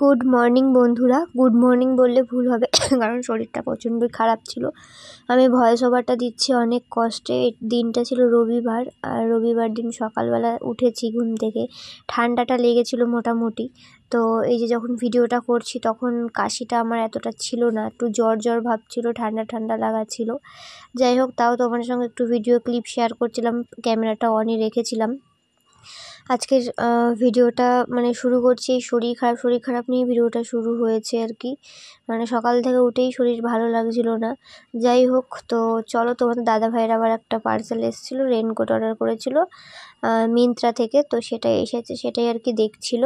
Good morning বন্ধুরা। Good morning বললে ভুল হবে, কারণ শরীরটা প্রচণ্ডই খারাপ ছিল। আমি ভয়েস ওভারটা দিচ্ছি অনেক কষ্টে। দিনটা ছিল রবিবার, আর রবিবার দিন সকালবেলা উঠেছি ঘুম থেকে, ঠান্ডাটা লেগেছিল মোটামুটি। তো এই যে যখন ভিডিওটা করছি তখন কাশিটা আমার এতটা ছিল না, একটু জ্বর জ্বর ভাব ছিল, ঠান্ডা ঠান্ডা লাগা ছিল। যাই হোক, তাও তোমার সঙ্গে একটু ভিডিও ক্লিপ শেয়ার করছিলাম, ক্যামেরাটা অনই রেখেছিলাম। আজকের ভিডিওটা মানে শুরু করছি শরীর খারাপ নিয়ে ভিডিওটা শুরু হয়েছে আর কি। মানে সকাল থেকে উঠেই শরীর ভালো লাগছিল না। যাই হোক, তো চলো, তোমাদের দাদা ভাইয়ের আবার একটা পার্সেল এসেছিলো, রেনকোট অর্ডার করেছিল মিন্ত্রা থেকে, তো সেটাই এসেছে, সেটাই আর কি দেখছিল।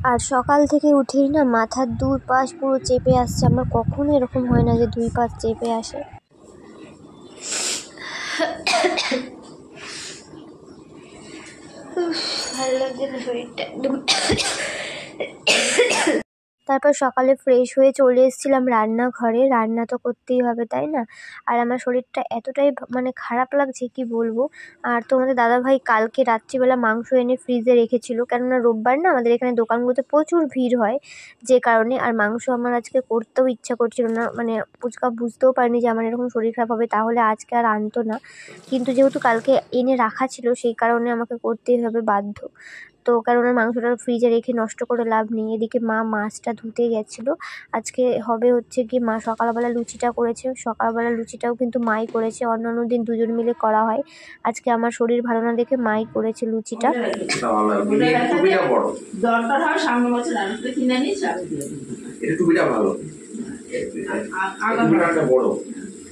আর সকাল থেকে উঠেই না মাথার দুই পাশ পুরো চেপে আসছে। আমার কখনো এরকম হয় না যে দুই পাশ চেপে আসে। ভালো লাগছে না শরীরটা একদম। তারপর সকালে ফ্রেশ হয়ে চলে এসেছিলাম রান্নাঘরে। রান্না তো করতেই হবে, তাই না? আর আমার শরীরটা এতটাই মানে খারাপ লাগছে কি বলবো। আর তোমাদের দাদাভাই কালকে রাত্রিবেলা মাংস এনে ফ্রিজে রেখেছিল, কেননা রোববার না আমাদের এখানে দোকানগুলোতে প্রচুর ভিড় হয়, যে কারণে। আর মাংস আমার আজকে করতেও ইচ্ছা করছিল না, মানে পুচকা বুঝতেও পারিনি যে আমার এরকম শরীর খারাপ হবে, তাহলে আজকে আর আনতো না। কিন্তু যেহেতু কালকে এনে রাখা ছিল, সেই কারণে আমাকে করতেই হবে বাধ্য। তো কারণ মাংসটা ফ্রিজে রেখে নষ্ট করে লাভ নেই। এদিকে মা মাছটা ধুতে গেছিলো। আজকে হবে হচ্ছে কি, মা সকালবেলা লুচিটা করেছে, সকালবেলা লুচিটাও কিন্তু মাই করেছে, অন্যান্য দিন দুজন মিলে করা হয়। আজকে আমার শরীর ভালো না দেখে মাই করেছে লুচিটা। দরকার হয় সামনে বছর আলুটা কিনে নিস, এটা টুপিটা ভালো, আগামীটা বড়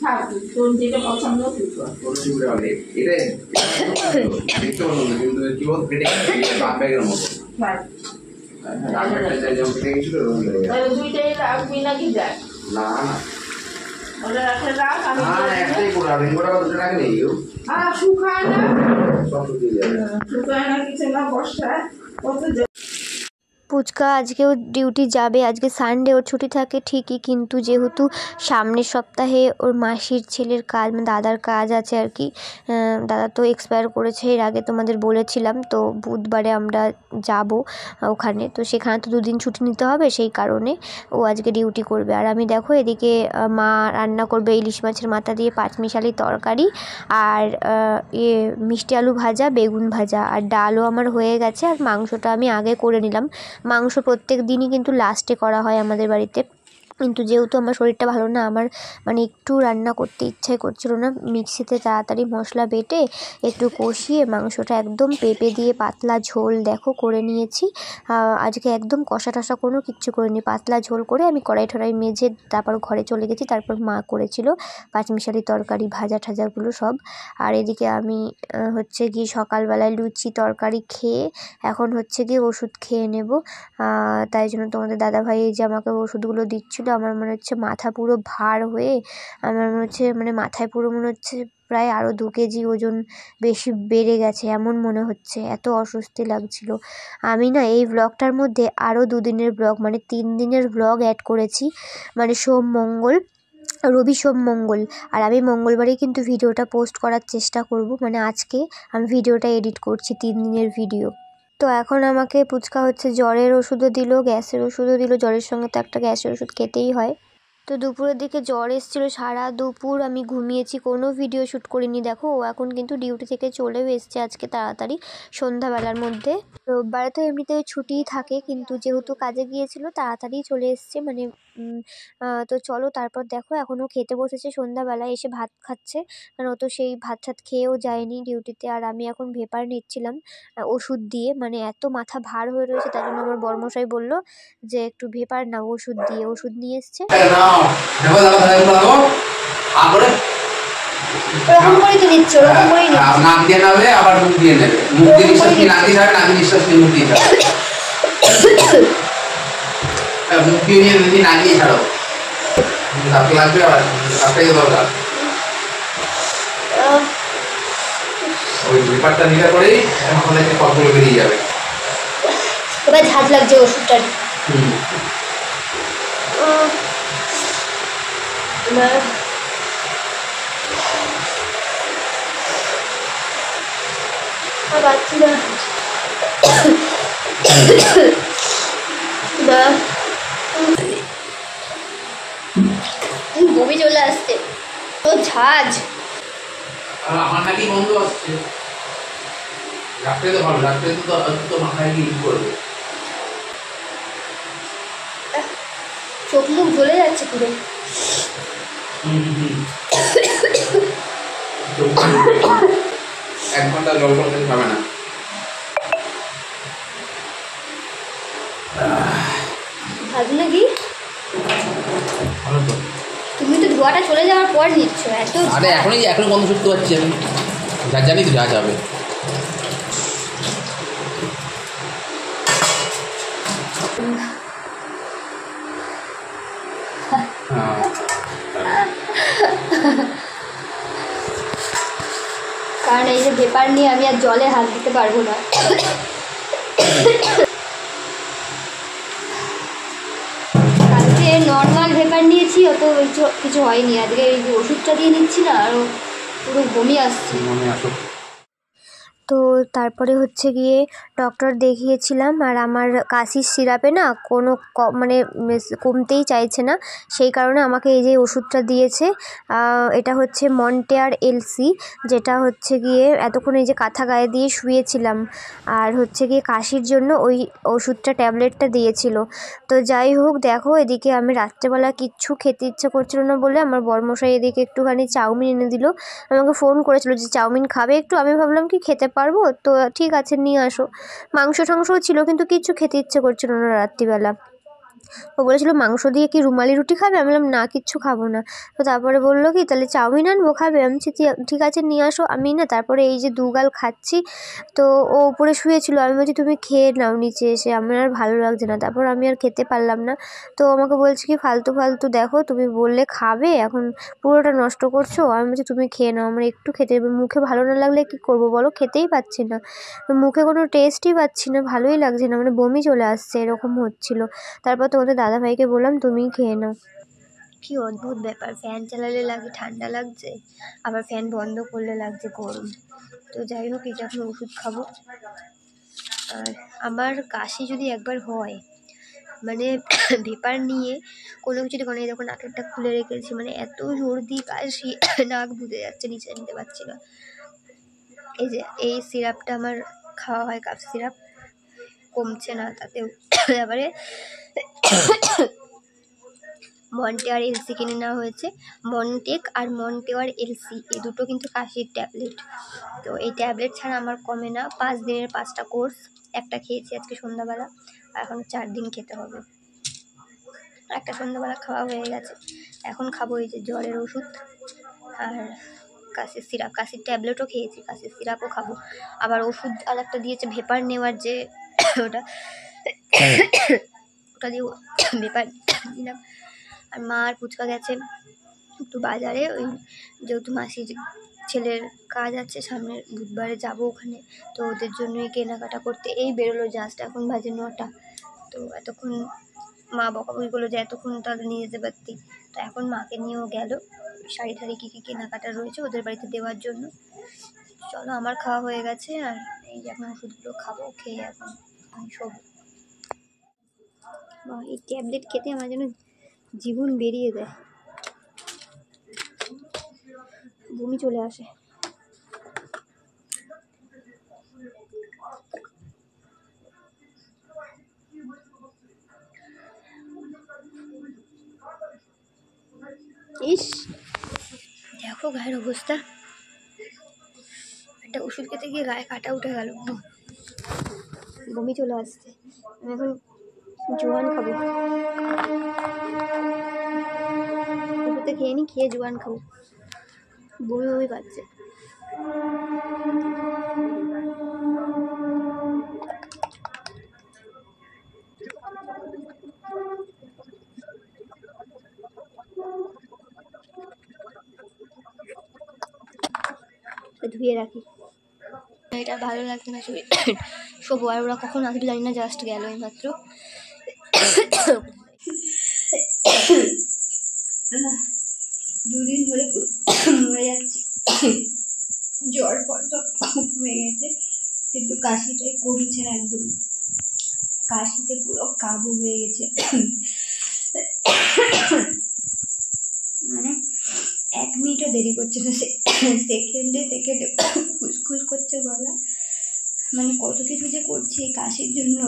থাক, তোর যেটা পছন্দ তুই কর। তোর টুপিটা ভালো, এটা দেখতে ভালো না, কিন্তু কি বল ফেটে গেছে ব্যাগের মতো। হ্যাঁ রাখটা যাই যেমন ফেটে গেছিল ওরকম হয়ে গেছে। তাহলে দুইটাই রাখবি নাকি দেখ? না ওটা রাখে রাখ, আমি একটাই করে রাখবি, ওটা দুটো রাখে নেই কেউ। আর শুকায় না, সব শুকিয়ে যাবে, শুকায় না কিছু না, বর্ষায় কত। পুচকা আজকেও ডিউটি যাবে, আজকে সানডে ওর ছুটি থাকে ঠিকই, কিন্তু যেহেতু সামনের সপ্তাহে ওর মাসির ছেলের কাজ, মানে দাদার কাজ আছে আর কি। দাদা তো এক্সপায়ার করেছে, এর আগে তোমাদের বলেছিলাম, তো বুধবারে আমরা যাব ওখানে। তো সেখানে তো দুদিন ছুটি নিতে হবে, সেই কারণে ও আজকে ডিউটি করবে। আর আমি দেখো এদিকে মা রান্না করবে ইলিশ মাছের মাথা দিয়ে পাঁচমিশালি তরকারি, আর মিষ্টি আলু ভাজা, বেগুন ভাজা, আর ডালও আমার হয়ে গেছে। আর মাংসটা আমি আগে করে নিলাম। মাংস প্রত্যেক দিনই কিন্তু লাস্টে করা হয় আমাদের বাড়িতে, কিন্তু যেহেতু আমার শরীরটা ভালো না, আমার মানে একটু রান্না করতে ইচ্ছাই করছিল না। মিক্সিতে তাড়াতাড়ি মশলা বেটে একটু কষিয়ে মাংসটা একদম পেঁপে দিয়ে পাতলা ঝোল দেখো করে নিয়েছি। আজকে একদম কষা টষা কোনো কিচ্ছু করিনি, পাতলা ঝোল করে আমি কড়াই ঠড়াই মেজে তারপর ঘরে চলে গেছি। তারপর মা করেছিল পাঁচমিশালি তরকারি, ভাজা ঠাজাগুলো সব। আর এদিকে আমি হচ্ছে গিয়ে সকালবেলায় লুচি তরকারি খেয়ে এখন হচ্ছে গিয়ে ওষুধ খেয়ে নেব। তাই জন্য তোমাদের দাদাভাই এই যে আমাকে ওষুধগুলো দিচ্ছিল, আমার মনে হচ্ছে মাথা পুরো ভার হয়ে, আমার মনে হচ্ছে মানে মাথায় পুরো মনে হচ্ছে প্রায় আরও 2 কেজি ওজন বেশি বেড়ে গেছে, এমন মনে হচ্ছে, এত অস্বস্তি লাগছিল। আমি না এই ব্লগটার মধ্যে আরও 2 দিনের ব্লগ, মানে 3 দিনের ব্লগ অ্যাড করেছি, মানে সোম মঙ্গল, রবি সোম মঙ্গল। আর আমি মঙ্গলবারেই কিন্তু ভিডিওটা পোস্ট করার চেষ্টা করব, মানে আজকে আমি ভিডিওটা এডিট করছি 3 দিনের ভিডিও। তো এখন আমাকে পুচকা হচ্ছে জ্বরের ওষুধও দিল, গ্যাসের ওষুধও দিল, জ্বরের সঙ্গে তো একটা গ্যাসের ওষুধ খেতেই হয়। তো দুপুরের দিকে জ্বর এসেছিলো, সারা দুপুর আমি ঘুমিয়েছি, কোনো ভিডিও শ্যুট করিনি। দেখো ও এখন কিন্তু ডিউটি থেকে চলেও এসছে আজকে তাড়াতাড়ি সন্ধ্যাবেলার মধ্যে। রোববারে তো এমনিতেও ছুটিই থাকে, কিন্তু যেহেতু কাজে গিয়েছিল তাড়াতাড়ি চলে এসছে, মানে তো চলো তারপর দেখো এখনও খেতে বসেছে, সন্ধ্যাবেলায় এসে ভাত খাচ্ছে, কারণ ও তো সেই ভাত টাত খেয়েও যায়নি ডিউটিতে। আর আমি এখন ভেপার নিচ্ছিলাম ওষুধ দিয়ে, মানে এত মাথা ভার হয়ে রয়েছে, তার জন্য আমার বর্মশাই বলল যে একটু ভেপার নাও ওষুধ দিয়ে, ওষুধ নিয়ে এসছে। ওরকম করেই তো দিচ্ছ, ওরকম করেই নিচ্ছি। নাক দিয়ে নেবে আবার মুখ দিয়ে নেবে, মুখ দিয়ে নিঃশ্বাস নিয়ে নাক দিয়ে ছাড়ে, নাক দিয়ে নিঃশ্বাস নিয়ে মুখ দিয়ে ছাড়ো, মুখ দিয়ে নিয়ে যদি নাক দিয়ে ছাড়ো তাকে লাগবে, আবার আপনাকে দরকার ওই ব্যাপারটা নিলে পরেই আমাদের কতগুলো বেরিয়ে যাবে। এবার ঝাঁজ লাগছে ওষুধটা। না পাচ্ছি না বমি চলে আসছে তো ঝাঁজ আমার নাকি বন্ধ আসছে রাত্রে তো ভালো রাত্রে তো মাথায় কি করবে চোখ মুখ জ্বলে যাচ্ছে পুরো এক ঘন্টা জল করতে খাবে না ভালো নাকি তুমি তো ধোয়াটা চলে যাওয়ার পর নিচ্ছ এত আরে এখনই বন্ধ করতে পারছি আমি যা জানি তো যা যাবে কারণ এই যে পেপার নিয়ে আমি আর জলে হাত দিতে পারবো না কালকে নর্মাল পেপার নিয়েছি অত কিছু হয়নি আজকে এই যে ওষুধটা দিয়ে নিচ্ছি না আরও পুরো বমি আসছে তো তারপরে হচ্ছে গিয়ে ডক্টর দেখিয়েছিলাম আর আমার কাশির সিরাপে না কোনো মানে কমতেই চাইছে না সেই কারণে আমাকে এই যে ওষুধটা দিয়েছে এটা হচ্ছে মন্টেয়ার এলসি যেটা হচ্ছে গিয়ে এতক্ষণ এই যে কাঁথা গায়ে দিয়ে শুয়েছিলাম আর হচ্ছে গিয়ে কাশির জন্য ওই ওষুধটা ট্যাবলেটটা দিয়েছিল তো যাই হোক দেখো এদিকে আমি রাত্রেবেলা কিচ্ছু খেতে ইচ্ছে করছিল না বলে আমার বরমশাই এদিকে একটুখানি চাউমিন এনে দিল আমাকে ফোন করেছিল যে চাউমিন খাবে একটু আমি ভাবলাম কি খেতে পারবো তো ঠিক আছে নিয়ে আসো মাংস টাংসও ছিল কিন্তু কিচ্ছু খেতে ইচ্ছে করছিল না রাত্রিবেলা ও বলেছিল মাংস দিয়ে কি রুমালি রুটি খাবে আমি বললাম না কিচ্ছু খাবো না তো তারপরে বললো কি তাহলে চাউমিন আনবো খাবে আমি ঠিক আছে নিয়ে আসো আমি না তারপরে এই যে দুগাল খাচ্ছি তো ও উপরে শুয়েছিল আমি বলছি তুমি খেয়ে নাও নিচে এসে আমার আর ভালো লাগছে না তারপর আমি আর খেতে পারলাম না তো আমাকে বলছি কি ফালতু ফালতু দেখো তুমি বললে খাবে এখন পুরোটা নষ্ট করছো আমি বলছি তুমি খেয়ে নাও আমার একটু খেতে মুখে ভালো না লাগলে কি করব বলো খেতেই পাচ্ছি না মুখে কোনো টেস্টই পাচ্ছি না ভালোই লাগছে না মানে বমি চলে আসছে এরকম হচ্ছিল তারপর তোমাদের দাদাভাইকে বললাম তুমিই খেয়ে নাও কি অদ্ভুত ব্যাপার ফ্যান চালালে লাগে ঠান্ডা লাগছে আবার ফ্যান বন্ধ করলে লাগছে গরম তো যাই হোক এটা এখন ওষুধ খাবো আর আমার কাশি যদি একবার হয় মানে পেপার নিয়ে কোনো কিছু দেখো না এই দেখো নাকেরটা খুলে রেখেছি মানে এত সর্দি কাশি নাক বুঝে যাচ্ছে নিচে নিতে পারছি না এই যে এই সিরাপটা আমার খাওয়া হয় কাফ সিরাপ কমছে না তাতেও এবারে মন্টেয়ার এলসি কিনে নেওয়া হয়েছে মনটেক আর মন্টেয়ার এলসি এই দুটো কিন্তু কাশির ট্যাবলেট তো এই ট্যাবলেট ছাড়া আমার কমে না 5 দিনের 5টা কোর্স একটা খেয়েছি আজকে সন্ধ্যাবেলা আর এখন 4 দিন খেতে হবে একটা সন্ধ্যাবেলা খাওয়া হয়ে গেছে এখন খাবো এই যে জ্বরের ওষুধ আর কাশির সিরাপ কাশির ট্যাবলেটও খেয়েছি কাশির সিরাপও খাবো আবার ওষুধ আর একটা দিয়েছে ভেপার নেওয়ার যে ওটা দিয়ে ভেপার নিলাম আর মা আর পুচকা গেছে একটু বাজারে ওই যেহেতু মাসির ছেলের কাজ আছে সামনের বুধবারে যাব ওখানে তো ওদের জন্যই কেনাকাটা করতে এই বেরোলো জাস্ট এখন বাজে 9টা তো এতক্ষণ মা বকাবকি করলো যে এতক্ষণ তাহলে নিয়ে যেতে পারতি তো এখন মাকে নিয়েও গেল শাড়ি ঠাড়ি কী কী কেনাকাটা রয়েছে ওদের বাড়িতে দেওয়ার জন্য চলো আমার খাওয়া হয়ে গেছে আর এই যে এখন ওষুধগুলো খাবো খেয়ে এখন আমি শোবো বা এই ট্যাবলেট খেতে আমার যেন জীবন বেরিয়ে দেয় বমি চলে আসে ইস দেখো গায়ের অবস্থা একটা ওষুধ খেতে গিয়ে গায়ে কাটা উঠে গেল বমি চলে আসছে আমি এখন জোয়ান খাবো ওষুধটা খেয়ে নি খেয়ে জোয়ান খাবো বমি বমি পাচ্ছে ধুয়ে রাখি এটা ভালো লাগছে না শরীর শোবো আর ওরা কখন আসবে জানি না জাস্ট গেল এইমাত্র দুদিন ধরে পুরো মরে যাচ্ছি, জ্বর ফর সব কমে গেছে, কিন্তু কাশিটাই কমছে না একদম, কাশিতে পুরো কাবু হয়ে গেছে। মানে 1 মিনিটও দেরি করছে না, সেকেন্ডে খুসখুস করছে গলা। মানে কত কিছু যে করছি এই কাশির জন্য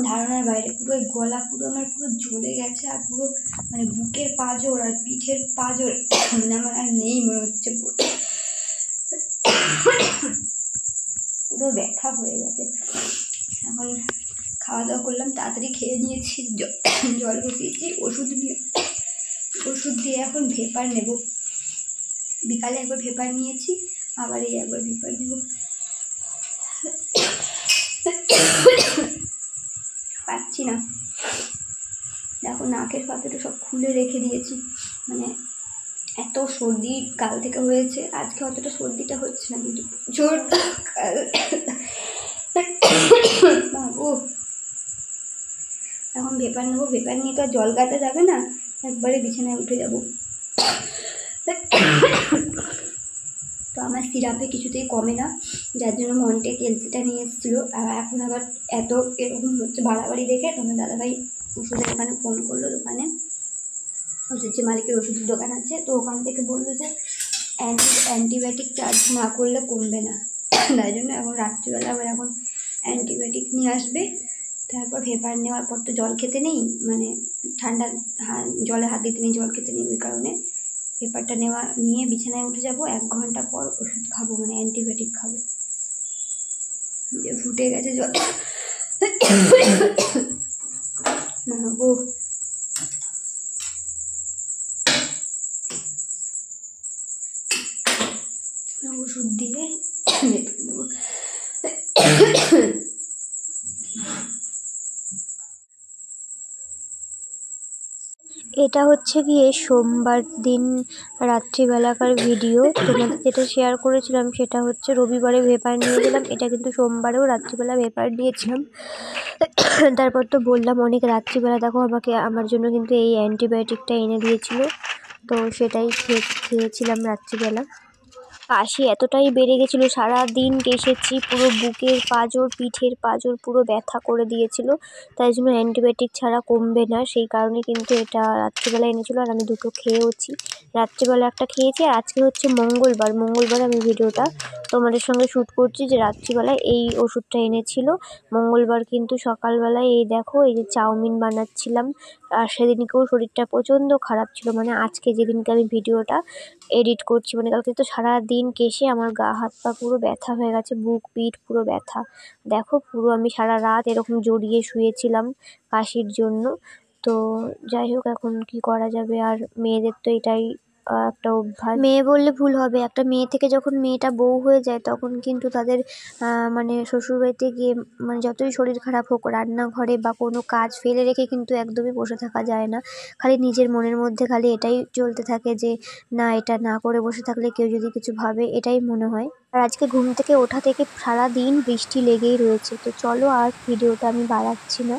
ধারণার বাইরে। পুরো গলা পুরো আমার পুরো জ্বলে গেছে, আর পুরো মানে বুকের পাঁজর আর পিঠের পাঁজর মানে আমার আর নেই মনে হচ্ছে, পুরো ব্যথা হয়ে গেছে। এখন খাওয়া দাওয়া করলাম, তাড়াতাড়ি খেয়ে নিয়েছি, জল বসিয়েছি, ওষুধ দিয়ে এখন ভেপার নেব। বিকালে একবার ভেপার নিয়েছি, আবার এই একবার ভেপার নেব। পাচ্ছি না, দেখো নাকের পাতাটা সব খুলে রেখে দিয়েছি। মানে এত সর্দি কাল থেকে হয়েছে, আজকে অতটা সর্দিটা হচ্ছে না, কিন্তু জোর বাবু। এখন ভেপার নেবো, ভেপার নিয়ে তো আর জল গাঁটা যাবে না, একবারে বিছানায় উঠে যাব। তো আমার সিরাপে কিছুতেই কমে না, যার জন্য মন্টে ক্যালসিটা নিয়ে এসেছিলো। আর এখন আবার এত এরকম হচ্ছে বাড়াবাড়ি দেখে তোমার দাদাভাই ওষুধের দোকানে ফোন করলো, দোকানে ওষুধ যে মালিকের ওষুধের দোকান আছে, তো ওখান থেকে বললো যে অ্যান্টিবায়োটিক চার্জ না করলে কমবে না, তাই জন্য এখন রাত্রিবেলা আবার এখন অ্যান্টিবায়োটিক নিয়ে আসবে। তারপর ভেপার নেওয়ার পর তো জল খেতে নেই, মানে ঠান্ডা জলে হাত দিতে নেই, জল খেতে নেই, ওই কারণে ভেপারটা নিয়ে বিছানায় উঠে যাব। 1 ঘন্টা পর ওষুধ খাবো, মানে অ্যান্টিবায়োটিক খাবো। যে ফুটে গেছে জল না গো, ওষুধ দিয়ে নেবো। এটা হচ্ছে গিয়ে সোমবার দিন রাত্রিবেলাকার ভিডিও। তোমাদের যেটা শেয়ার করেছিলাম সেটা হচ্ছে রবিবারে ভেপার নিয়ে গেলাম, এটা কিন্তু সোমবারেও রাত্রিবেলা ভেপার নিয়েছিলাম। তারপর তো বললাম অনেক রাত্রিবেলা, দেখো আমাকে আমার জন্য কিন্তু এই অ্যান্টিবায়োটিকটা এনে দিয়েছিল, তো সেটাই খেয়েছিলাম রাত্রিবেলা। কাশি এতটাই বেড়ে গেছিলো, সারাদিন কেশেছি, পুরো বুকের পাঁজর পিঠের পাঁজর পুরো ব্যথা করে দিয়েছিল, তাই জন্য অ্যান্টিবায়োটিক ছাড়া কমবে না, সেই কারণে কিন্তু এটা রাত্রিবেলা এনেছিলো। আর আমি 2টো খেয়েওছি, রাত্রিবেলা একটা খেয়েছি। আর আজকে হচ্ছে মঙ্গলবার আমি ভিডিওটা তোমাদের সঙ্গে শ্যুট করছি যে রাত্রিবেলায় এই ওষুধটা এনেছিল। মঙ্গলবার কিন্তু সকালবেলায় এই দেখো এই যে চাউমিন বানাচ্ছিলাম, আর সেদিনকেও শরীরটা প্রচণ্ড খারাপ ছিল, মানে আজকে যেদিনকে আমি ভিডিওটা এডিট করছি, মানে কালকে তো সারাদিন কেশে আমার গা হাত পা পুরো ব্যথা হয়ে গেছে, বুক পিঠ পুরো ব্যথা। দেখো পুরো আমি সারা রাত এরকম জড়িয়ে শুয়েছিলাম কাশির জন্য। তো যাই হোক, এখন কি করা যাবে, আর মেয়েদের তো এটাই একটা অভ্যাস। মেয়ে বললে ভুল হবে, একটা মেয়ে থেকে যখন মেয়েটা বউ হয়ে যায় তখন কিন্তু তাদের মানে শ্বশুরবাড়িতে গিয়ে মানে যতই শরীর খারাপ হোক, রান্নাঘরে বা কোনো কাজ ফেলে রেখে কিন্তু একদমই বসে থাকা যায় না। খালি নিজের মনের মধ্যে খালি এটাই চলতে থাকে যে না, এটা না করে বসে থাকলে কেউ যদি কিছু ভাবে, এটাই মনে হয়। আর আজকে ঘুম থেকে ওঠা থেকে সারা দিন বৃষ্টি লেগেই রয়েছে। তো চলো আর ভিডিওটা আমি বাড়াচ্ছি না।